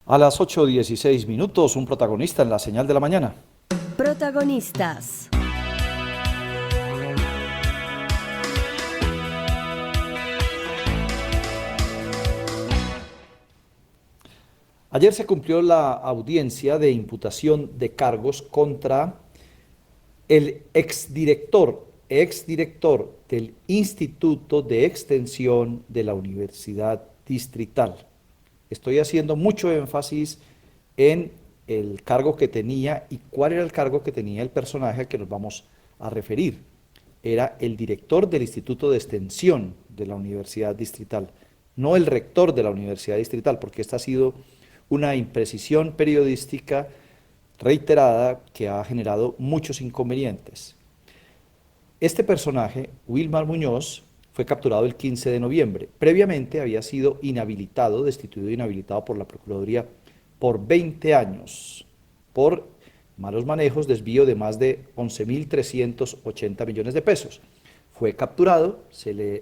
A las 8:16, un protagonista en la señal de la mañana. Protagonistas. Ayer se cumplió la audiencia de imputación de cargos contra el exdirector del Instituto de Extensión de la Universidad Distrital. Estoy haciendo mucho énfasis en el cargo que tenía y cuál era el cargo que tenía el personaje al que nos vamos a referir. Era el director del Instituto de Extensión de la Universidad Distrital, no el rector de la Universidad Distrital, porque esta ha sido una imprecisión periodística reiterada que ha generado muchos inconvenientes. Este personaje, Wilmar Muñoz, fue capturado el 15 de noviembre. Previamente había sido inhabilitado, destituido e inhabilitado por la Procuraduría por 20 años, por malos manejos, desvío de más de 11.380 millones de pesos. Fue capturado,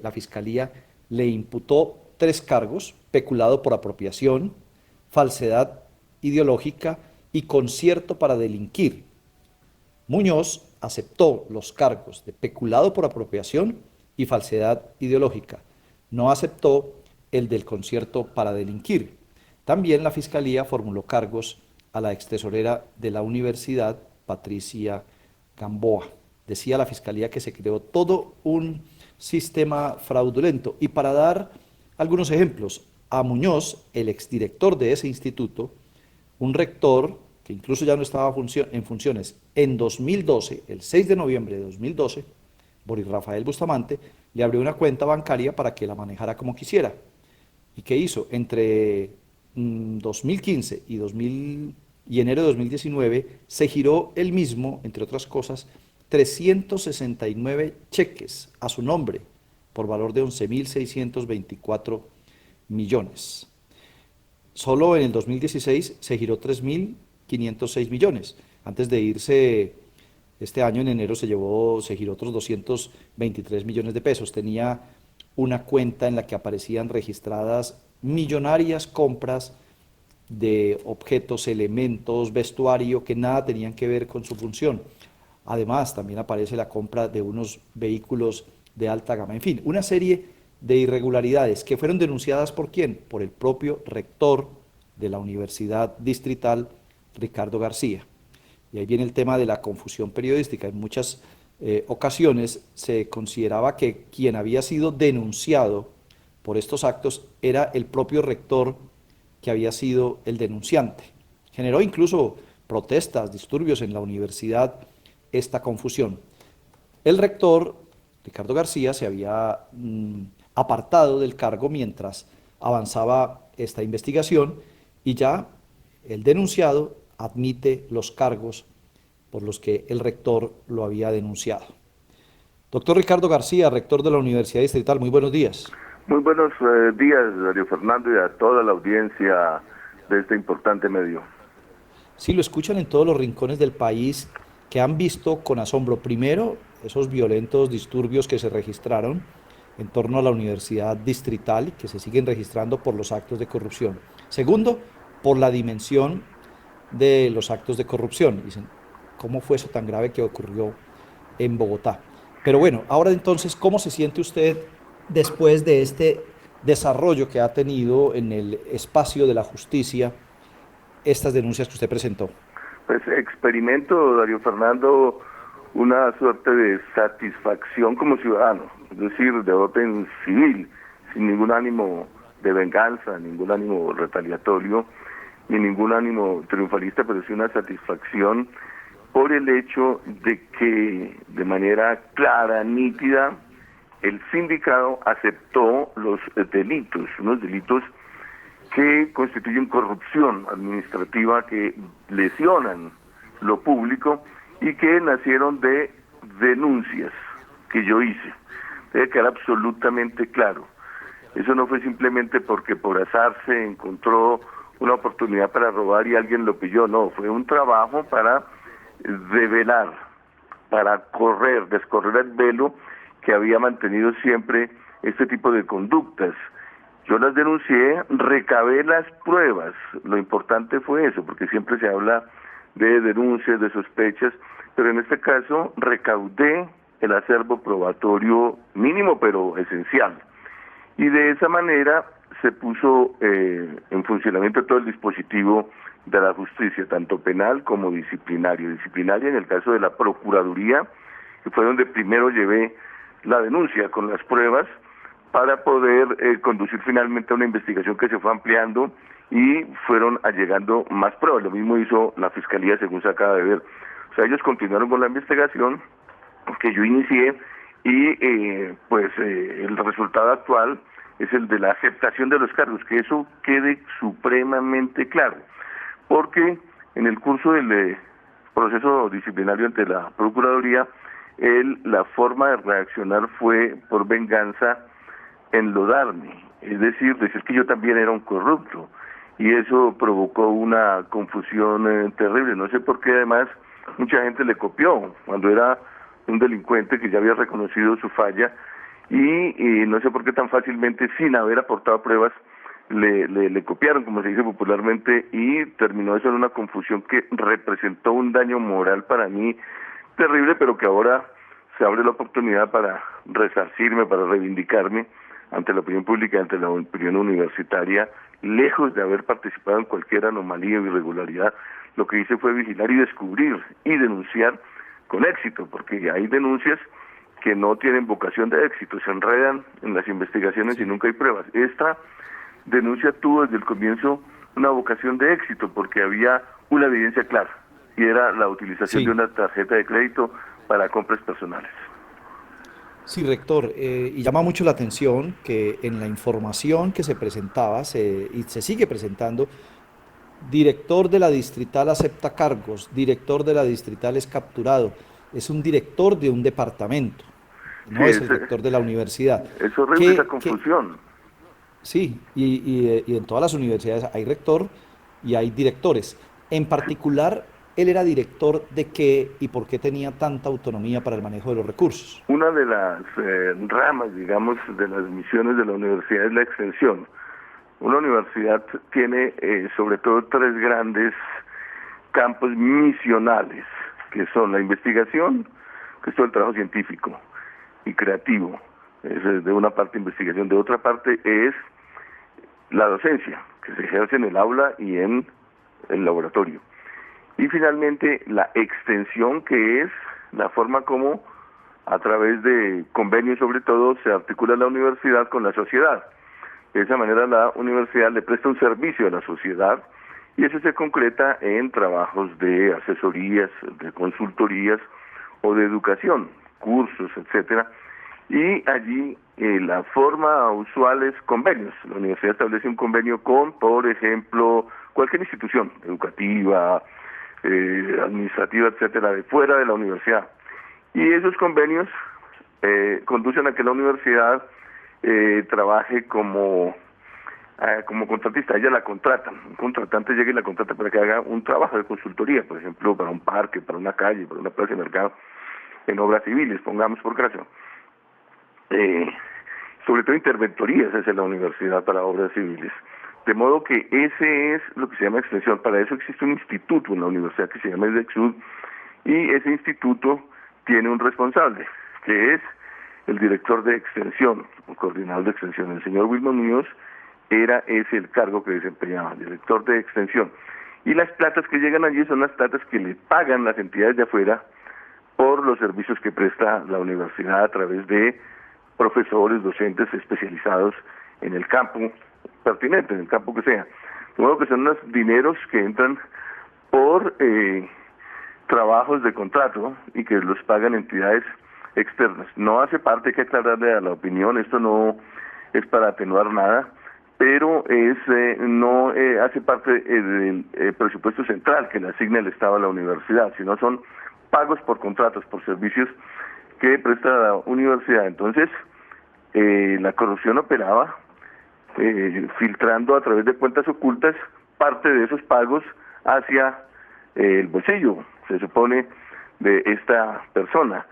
la Fiscalía le imputó 3 cargos: peculado por apropiación, falsedad ideológica y concierto para delinquir. Muñoz aceptó los cargos de peculado por apropiación y falsedad ideológica. No aceptó el del concierto para delinquir. También la Fiscalía formuló cargos a la extesorera de la universidad, Patricia Gamboa. Decía la Fiscalía que se creó todo un sistema fraudulento. Y para dar algunos ejemplos, a Muñoz, el exdirector de ese instituto, un rector que incluso ya no estaba en funciones, en 2012, el 6 de noviembre de 2012, Boris Rafael Bustamante, le abrió una cuenta bancaria para que la manejara como quisiera. ¿Y qué hizo? Entre 2015 y enero de 2019, se giró él mismo, entre otras cosas, 369 cheques a su nombre, por valor de 11.624 millones. Solo en el 2016 se giró 3.506 millones. Antes de irse este año, en enero, se giró otros 223 millones de pesos. Tenía una cuenta en la que aparecían registradas millonarias compras de objetos, elementos, vestuario que nada tenían que ver con su función. Además, también aparece la compra de unos vehículos de alta gama. En fin, una serie de irregularidades que fueron denunciadas ¿por quién? Por el propio rector de la Universidad Distrital, Ricardo García. Y ahí viene el tema de la confusión periodística. En muchas ocasiones se consideraba que quien había sido denunciado por estos actos era el propio rector, que había sido el denunciante. Generó incluso protestas, disturbios en la universidad esta confusión. El rector, Ricardo García, se había apartado del cargo mientras avanzaba esta investigación y ya el denunciado admite los cargos por los que el rector lo había denunciado. Doctor Ricardo García, rector de la Universidad Distrital, muy buenos días. Muy buenos días, Darío Fernando, y a toda la audiencia de este importante medio. Sí, lo escuchan en todos los rincones del país, que han visto con asombro, primero, esos violentos disturbios que se registraron en torno a la Universidad Distrital y que se siguen registrando por los actos de corrupción. Segundo, por la dimensión de los actos de corrupción. Dicen, ¿cómo fue eso tan grave que ocurrió en Bogotá? Pero bueno, ahora entonces, ¿cómo se siente usted después de este desarrollo que ha tenido en el espacio de la justicia estas denuncias que usted presentó? Pues experimento, Darío Fernando, una suerte de satisfacción como ciudadano, es decir, de orden civil, sin ningún ánimo de venganza, ningún ánimo retaliatorio, ni ningún ánimo triunfalista, pero sí una satisfacción por el hecho de que de manera clara, nítida, el sindicato aceptó los delitos, unos delitos que constituyen corrupción administrativa, que lesionan lo público y que nacieron de denuncias que yo hice. Debe quedar absolutamente claro. Eso no fue simplemente porque por azar se encontró una oportunidad para robar y alguien lo pilló, no, fue un trabajo para develar, para descorrer el velo que había mantenido siempre este tipo de conductas Yo las denuncié, recabé las pruebas, lo importante fue eso, porque siempre se habla de denuncias, de sospechas, pero en este caso recaudé el acervo probatorio mínimo pero esencial. Y de esa manera se puso en funcionamiento todo el dispositivo de la justicia, tanto penal como disciplinario. Disciplinaria en el caso de la Procuraduría, que fue donde primero llevé la denuncia con las pruebas, para poder conducir finalmente a una investigación que se fue ampliando y fueron allegando más pruebas. Lo mismo hizo la Fiscalía, según se acaba de ver. O sea, ellos continuaron con la investigación que yo inicié y el resultado actual es el de la aceptación de los cargos, que eso quede supremamente claro, porque en el curso del proceso disciplinario ante la Procuraduría, la forma de reaccionar fue por venganza, enlodarme, es decir que yo también era un corrupto, y eso provocó una confusión terrible. No sé por qué además mucha gente le copió cuando era un delincuente que ya había reconocido su falla, y no sé por qué tan fácilmente, sin haber aportado pruebas, le copiaron, como se dice popularmente, y terminó eso en una confusión que representó un daño moral para mí terrible, pero que ahora se abre la oportunidad para resarcirme, para reivindicarme ante la opinión pública, ante la opinión universitaria, lejos de haber participado en cualquier anomalía o irregularidad. Lo que hice fue vigilar y descubrir y denunciar con éxito, porque hay denuncias que no tienen vocación de éxito, se enredan en las investigaciones y nunca hay pruebas. Esta denuncia tuvo desde el comienzo una vocación de éxito, porque había una evidencia clara, y era la utilización de una tarjeta de crédito para compras personales. Sí, rector, y llama mucho la atención que en la información que se presentaba y se sigue presentando, director de la distrital acepta cargos, director de la distrital es capturado, es un director de un departamento, no es el rector de la universidad. Es horrible esa confusión. Sí, y en todas las universidades hay rector y hay directores. En particular, ¿él era director de qué y por qué tenía tanta autonomía para el manejo de los recursos? Una de las ramas, digamos, de las misiones de la universidad es la extensión. Una universidad tiene sobre todo tres grandes campos misionales, que son la investigación, que es todo el trabajo científico y creativo, es de una parte investigación, de otra parte es la docencia, que se ejerce en el aula y en el laboratorio. Y finalmente la extensión, que es la forma como a través de convenios sobre todo se articula la universidad con la sociedad. De esa manera la universidad le presta un servicio a la sociedad y eso se concreta en trabajos de asesorías, de consultorías o de educación, cursos, etcétera. Y allí la forma usual es convenios. La universidad establece un convenio con, por ejemplo, cualquier institución educativa, administrativa, etcétera, de fuera de la universidad. Y esos convenios conducen a que la universidad trabaje como contratista. Ella la contratan, un contratante llega y la contrata para que haga un trabajo de consultoría, por ejemplo, para un parque, para una calle, para una plaza de mercado, en obras civiles, pongamos por caso. Sobre todo interventorías hacia la universidad para obras civiles. De modo que ese es lo que se llama extensión. Para eso existe un instituto en la universidad que se llama EDEXUD, y ese instituto tiene un responsable, que es el director de extensión, el coordinador de extensión. El señor Wilmer Muñoz era ese el cargo que desempeñaba, director de extensión. Y las platas que llegan allí son las platas que le pagan las entidades de afuera por los servicios que presta la universidad a través de profesores, docentes especializados en el campo pertinente, en el campo que sea. De modo que son unos dineros que entran por trabajos de contrato y que los pagan entidades externas. No hace parte, hay que aclararle a la opinión, esto no es para atenuar nada, pero no hace parte del presupuesto central que le asigna el Estado a la universidad, sino son pagos por contratos, por servicios que presta la universidad. Entonces, la corrupción operaba filtrando a través de cuentas ocultas parte de esos pagos hacia el bolsillo, se supone, de esta persona.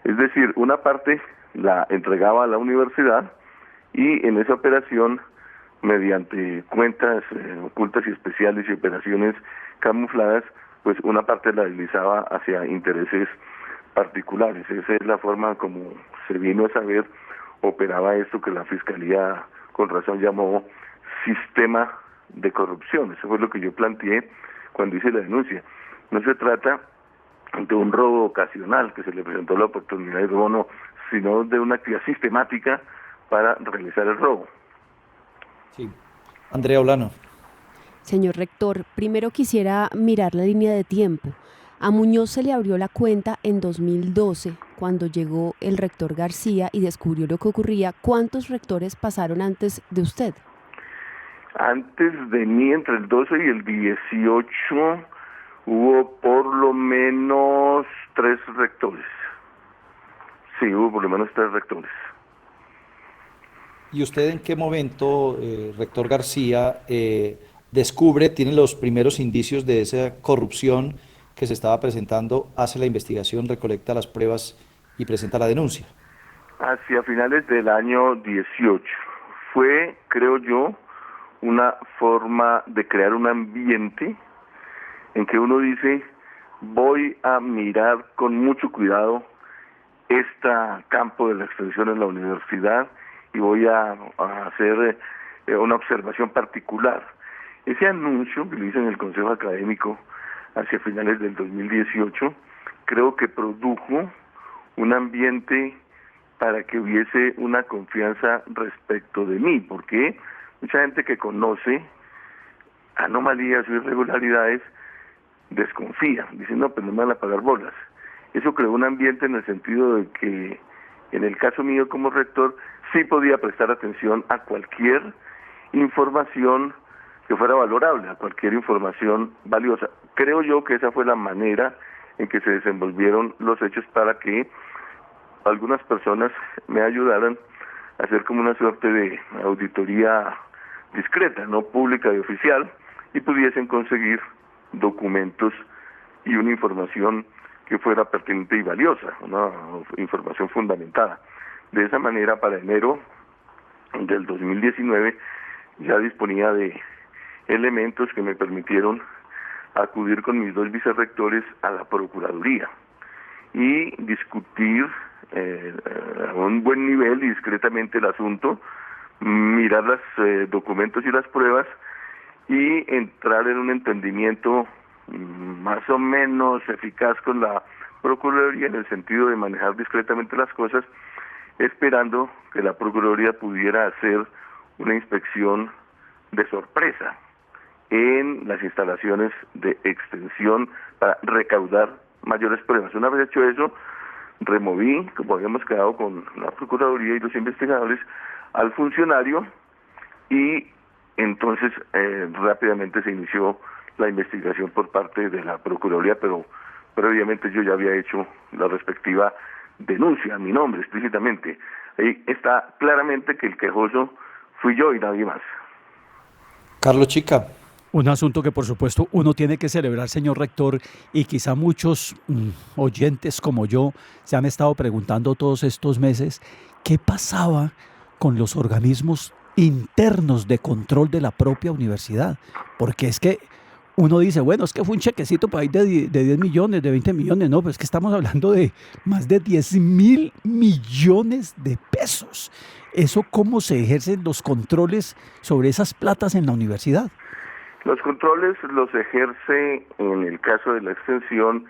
Es decir, una parte la entregaba a la universidad y en esa operación mediante cuentas ocultas y especiales y operaciones camufladas, pues una parte la deslizaba hacia intereses particulares. Esa es la forma como se vino a saber operaba esto que la Fiscalía con razón llamó sistema de corrupción. Eso fue lo que yo planteé cuando hice la denuncia. No se trata de un robo ocasional que se le presentó la oportunidad de robo, no, sino de una actividad sistemática para realizar el robo. Sí. Andrea Olano. Señor rector, primero quisiera mirar la línea de tiempo. A Muñoz se le abrió la cuenta en 2012, cuando llegó el rector García y descubrió lo que ocurría. ¿Cuántos rectores pasaron antes de usted? Antes de mí, entre el 12 y el 18, hubo por lo menos 3 rectores. Sí, hubo por lo menos 3 rectores. ¿Y usted en qué momento, rector García, descubre, tiene los primeros indicios de esa corrupción que se estaba presentando, hace la investigación, recolecta las pruebas y presenta la denuncia? Hacia finales del año 18. Fue, creo yo, una forma de crear un ambiente en que uno dice, voy a mirar con mucho cuidado este campo de la extensión en la universidad y voy a hacer una observación particular. Ese anuncio que lo hice en el Consejo Académico hacia finales del 2018, creo que produjo un ambiente para que hubiese una confianza respecto de mí, porque mucha gente que conoce anomalías o irregularidades desconfía, dicen, no, pues no me van a pagar bolas. Eso creó un ambiente en el sentido de que, en el caso mío como rector, sí podía prestar atención a cualquier información que fuera valorable, a cualquier información valiosa. Creo yo que esa fue la manera en que se desenvolvieron los hechos para que algunas personas me ayudaran a hacer como una suerte de auditoría discreta, no pública y oficial, y pudiesen conseguir documentos y una información que fuera pertinente y valiosa, una información fundamentada. De esa manera, para enero del 2019 ya disponía de elementos que me permitieron acudir con mis 2 vicerrectores a la Procuraduría y discutir a un buen nivel y discretamente el asunto, mirar los documentos y las pruebas y entrar en un entendimiento más o menos eficaz con la Procuraduría en el sentido de manejar discretamente las cosas, esperando que la Procuraduría pudiera hacer una inspección de sorpresa en las instalaciones de extensión para recaudar mayores pruebas. Una vez hecho eso, removí, como habíamos quedado con la Procuraduría y los investigadores, al funcionario y entonces rápidamente se inició la investigación por parte de la Procuraduría, pero previamente yo ya había hecho la respectiva denuncia a mi nombre explícitamente. Ahí está claramente que el quejoso fui yo y nadie más. Carlos Chica. Un asunto que por supuesto uno tiene que celebrar, señor rector, y quizá muchos oyentes como yo se han estado preguntando todos estos meses, ¿qué pasaba con los organismos internos de control de la propia universidad? Porque es que uno dice, bueno, es que fue un chequecito por ahí de 10 millones, de 20 millones, no, pero es que estamos hablando de más de 10.000 millones de pesos. ¿Eso cómo se ejercen los controles sobre esas platas en la universidad? Los controles los ejerce, en el caso de la extensión,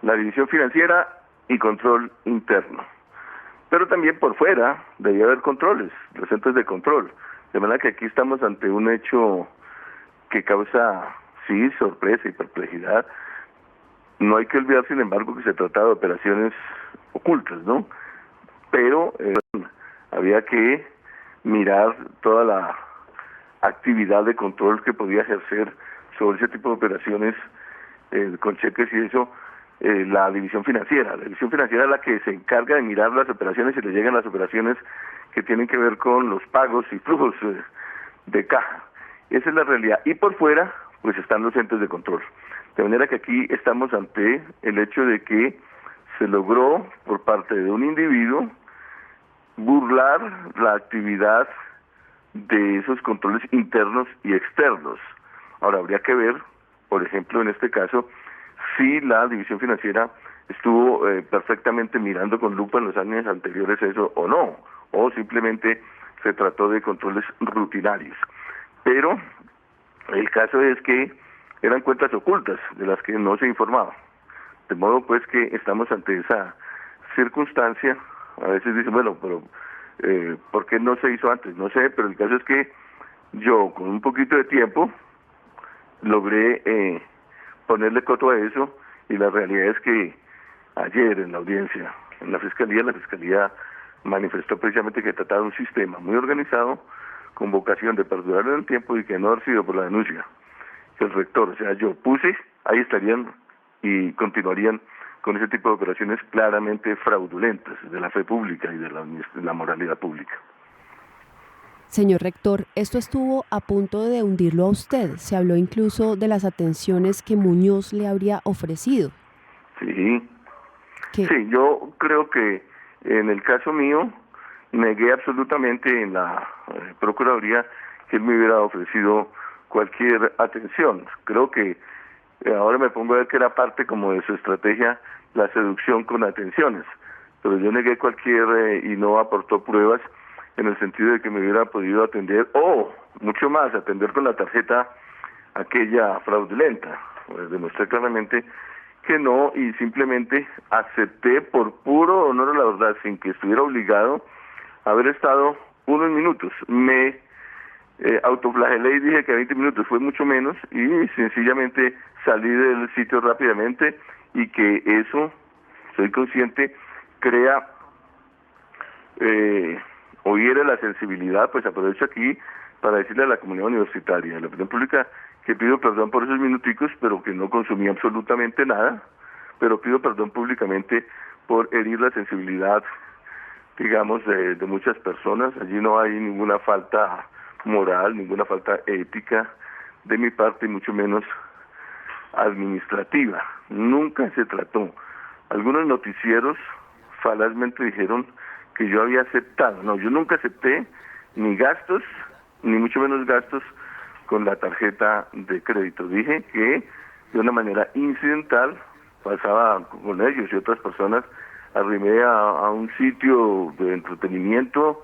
la División Financiera y Control Interno. Pero también por fuera debía haber controles, los entes de control. De manera que aquí estamos ante un hecho que causa, sí, sorpresa y perplejidad. No hay que olvidar, sin embargo, que se trataba de operaciones ocultas, ¿no? Pero había que mirar toda la actividad de control que podía ejercer sobre ese tipo de operaciones con cheques y eso, la división financiera. La división financiera es la que se encarga de mirar las operaciones y le llegan las operaciones que tienen que ver con los pagos y flujos de caja. Esa es la realidad. Y por fuera, pues están los entes de control. De manera que aquí estamos ante el hecho de que se logró por parte de un individuo burlar la actividad de esos controles internos y externos. Ahora, habría que ver, por ejemplo, en este caso, si la división financiera estuvo perfectamente mirando con lupa en los años anteriores eso o no, o simplemente se trató de controles rutinarios. Pero el caso es que eran cuentas ocultas de las que no se informaba. De modo pues que estamos ante esa circunstancia. A veces dicen, bueno, pero ¿por qué no se hizo antes? No sé, pero el caso es que yo con un poquito de tiempo logré ponerle coto a eso, y la realidad es que ayer en la audiencia, en la Fiscalía manifestó precisamente que trataba de un sistema muy organizado, con vocación de perdurar en el tiempo y que no haber sido por la denuncia que el rector, o sea, yo puse, ahí estarían y continuarían con ese tipo de operaciones claramente fraudulentas de la fe pública y de la moralidad pública. Señor rector, esto estuvo a punto de hundirlo a usted. Se habló incluso de las atenciones que Muñoz le habría ofrecido. Sí, sí, yo creo que en el caso mío negué absolutamente en la Procuraduría que él me hubiera ofrecido cualquier atención. Creo que ahora me pongo a ver que era parte como de su estrategia la seducción con atenciones, pero yo negué cualquier y no aportó pruebas en el sentido de que me hubiera podido atender, o mucho más, atender con la tarjeta aquella fraudulenta. Pues demostré claramente que no, y simplemente acepté por puro honor a la verdad, sin que estuviera obligado a haber estado unos minutos. Me autoflagelé y dije que 20 minutos fue mucho menos, y sencillamente salí del sitio rápidamente, y que eso, soy consciente, crea o hiere la sensibilidad. Pues aprovecho aquí para decirle a la comunidad universitaria, a la opinión pública, que pido perdón por esos minuticos, pero que no consumí absolutamente nada, pero pido perdón públicamente por herir la sensibilidad, digamos, de muchas personas. Allí no hay ninguna falta moral, ninguna falta ética de mi parte, y mucho menos administrativa. Nunca se trató. Algunos noticieros falazmente dijeron que yo había aceptado. No, yo nunca acepté ni gastos, ni mucho menos gastos con la tarjeta de crédito. Dije que de una manera incidental pasaba con ellos y otras personas, arrimé a un sitio de entretenimiento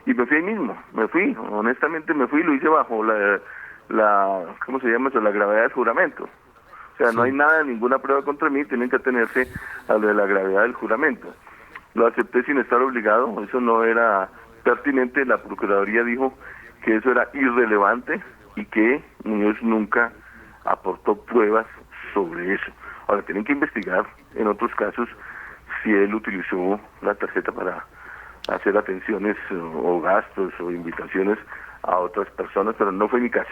y me fui ahí mismo. Me fui, honestamente me fui, lo hice bajo la ¿cómo se llama eso? La gravedad del juramento. O sea, sí. No hay nada, ninguna prueba contra mí, tienen que atenerse a lo de la gravedad del juramento. Lo acepté sin estar obligado, eso no era pertinente. La Procuraduría dijo que eso era irrelevante y que Muñoz nunca aportó pruebas sobre eso. Ahora, tienen que investigar en otros casos si él utilizó la tarjeta para hacer atenciones o gastos o invitaciones a otras personas, pero no fue mi caso.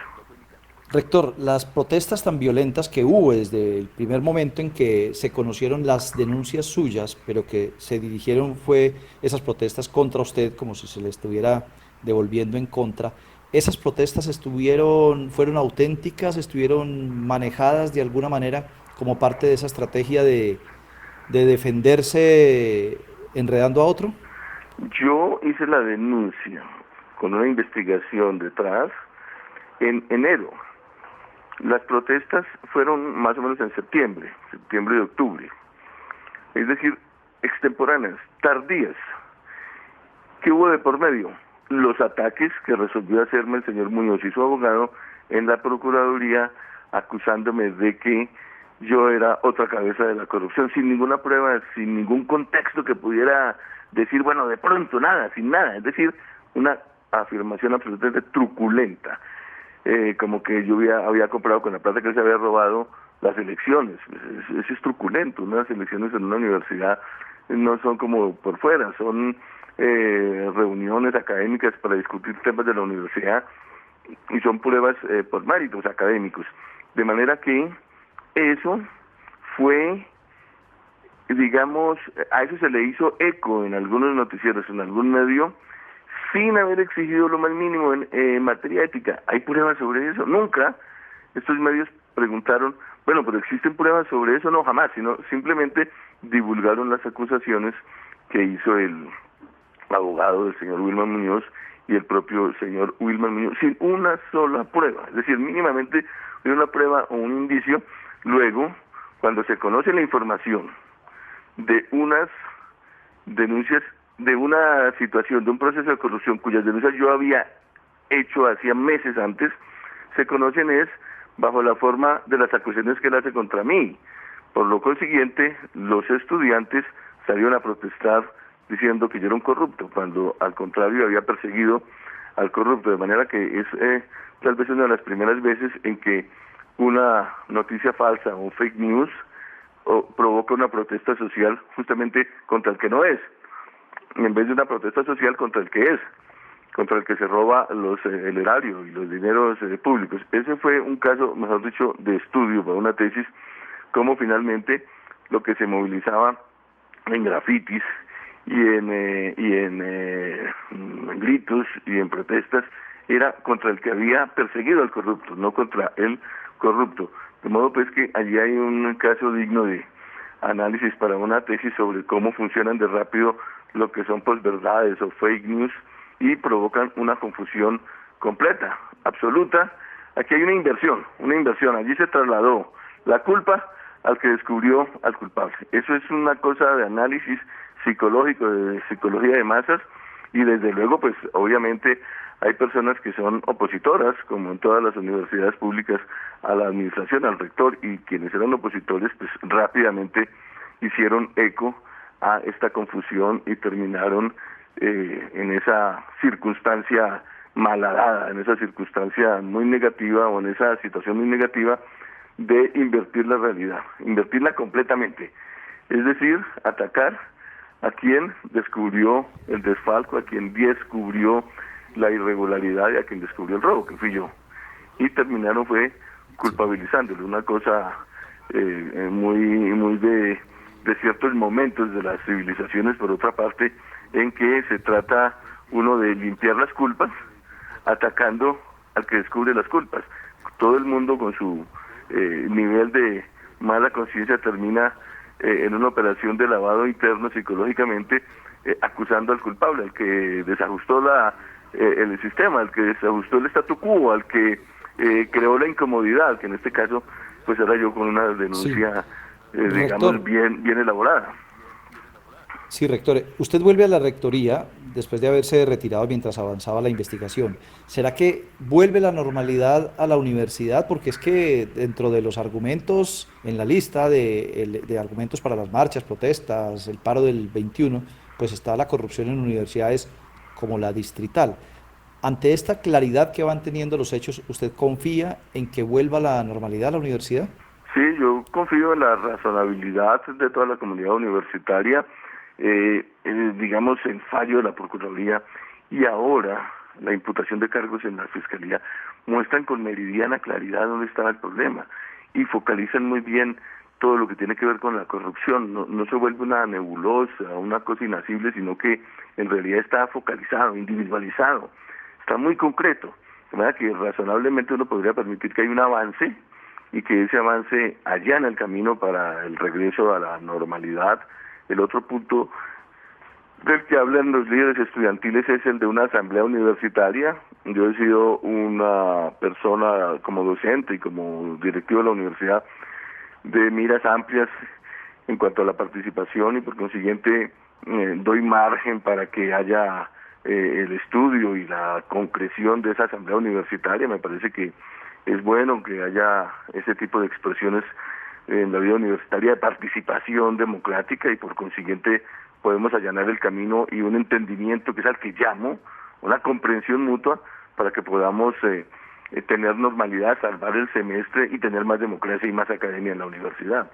Rector, las protestas tan violentas que hubo desde el primer momento en que se conocieron las denuncias suyas, pero que se dirigieron fue esas protestas contra usted, como si se le estuviera devolviendo en contra. ¿Esas protestas fueron auténticas, estuvieron manejadas de alguna manera como parte de esa estrategia de defenderse enredando a otro? Yo hice la denuncia con una investigación detrás en enero. Las protestas fueron más o menos en septiembre y octubre. Es decir, extemporáneas, tardías. ¿Qué hubo de por medio? Los ataques que resolvió hacerme el señor Muñoz y su abogado en la Procuraduría, acusándome de que yo era otra cabeza de la corrupción, sin ninguna prueba, sin ningún contexto que pudiera decir, bueno, de pronto nada, sin nada. Es decir, una afirmación absolutamente truculenta. Como que yo había comprado con la plata que él se había robado las elecciones. Eso es truculento. Unas elecciones en una universidad no son como por fuera, son reuniones académicas para discutir temas de la universidad, y son pruebas por méritos académicos. De manera que eso fue, digamos, a eso se le hizo eco en algunos noticieros, en algún medio, sin haber exigido lo más mínimo en materia ética. ¿Hay pruebas sobre eso? Nunca. Estos medios preguntaron, bueno, pero ¿existen pruebas sobre eso? No, jamás, sino simplemente divulgaron las acusaciones que hizo el abogado del señor Wilman Muñoz y el propio señor Wilmar Muñoz, sin una sola prueba, es decir, mínimamente una prueba o un indicio. Luego, cuando se conoce la información de unas denuncias, de una situación, de un proceso de corrupción cuyas denuncias yo había hecho hacía meses antes, se conocen es bajo la forma de las acusaciones que él hace contra mí. Por lo consiguiente, los estudiantes salieron a protestar diciendo que yo era un corrupto, cuando al contrario había perseguido al corrupto, de manera que es tal vez una de las primeras veces en que una noticia falsa o fake news provoca una protesta social justamente contra el que no es, en vez de una protesta social contra el que es, contra el que se roba el erario y los dineros públicos. Ese fue un caso, mejor dicho, de estudio para una tesis, cómo finalmente lo que se movilizaba en grafitis y en gritos y en protestas era contra el que había perseguido al corrupto, no contra el corrupto. De modo pues que allí hay un caso digno de análisis para una tesis sobre cómo funcionan de rápido lo que son posverdades o fake news y provocan una confusión completa, absoluta. Aquí hay una inversión, allí se trasladó la culpa al que descubrió al culpable. Eso es una cosa de análisis psicológico, de psicología de masas, y desde luego pues obviamente hay personas que son opositoras, como en todas las universidades públicas, a la administración, al rector, y quienes eran opositores pues rápidamente hicieron eco a esta confusión y terminaron en esa circunstancia malhadada, en esa circunstancia muy negativa o en esa situación muy negativa de invertir la realidad, invertirla completamente, es decir, atacar a quien descubrió el desfalco, a quien descubrió la irregularidad y a quien descubrió el robo, que fui yo, y terminaron fue culpabilizándolo, una cosa muy de ciertos momentos de las civilizaciones, por otra parte, en que se trata uno de limpiar las culpas, atacando al que descubre las culpas. Todo el mundo con su nivel de mala conciencia termina en una operación de lavado interno psicológicamente, acusando al culpable, al que desajustó el sistema, al que desajustó el statu quo, al que creó la incomodidad, que en este caso pues era yo con una denuncia digamos bien elaborada. Sí, rector, usted vuelve a la rectoría después de haberse retirado mientras avanzaba la investigación. ¿Será que vuelve la normalidad a la universidad? Porque es que dentro de los argumentos, en la lista de argumentos para las marchas, protestas, el paro del 21, pues está la corrupción en universidades como la distrital. Ante esta claridad que van teniendo los hechos, ¿usted confía en que vuelva la normalidad a la universidad? Sí, yo confío en la razonabilidad de toda la comunidad universitaria, digamos, el fallo de la Procuraduría y ahora la imputación de cargos en la Fiscalía muestran con meridiana claridad dónde estaba el problema y focalizan muy bien todo lo que tiene que ver con la corrupción. No se vuelve una nebulosa, una cosa inasible, sino que en realidad está focalizado, individualizado, está muy concreto, de manera que razonablemente uno podría permitir que hay un avance y que ese avance allana el camino para el regreso a la normalidad. El otro punto del que hablan los líderes estudiantiles es el de una asamblea universitaria. Yo he sido una persona como docente y como directivo de la universidad de miras amplias en cuanto a la participación y por consiguiente doy margen para que haya el estudio y la concreción de esa asamblea universitaria. Me parece que es bueno que haya ese tipo de expresiones en la vida universitaria de participación democrática y por consiguiente podemos allanar el camino y un entendimiento que es al que llamo, una comprensión mutua para que podamos tener normalidad, salvar el semestre y tener más democracia y más academia en la universidad.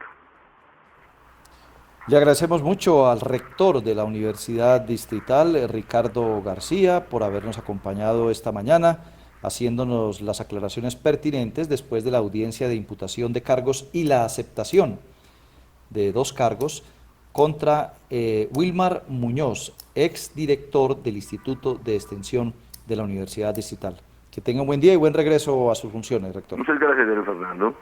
Le agradecemos mucho al rector de la Universidad Distrital, Ricardo García, por habernos acompañado esta mañana, haciéndonos las aclaraciones pertinentes después de la audiencia de imputación de cargos y la aceptación de 2 cargos contra Wilmar Muñoz, exdirector del Instituto de Extensión de la Universidad Distrital. Que tenga un buen día y buen regreso a sus funciones, rector. Muchas gracias, Fernando.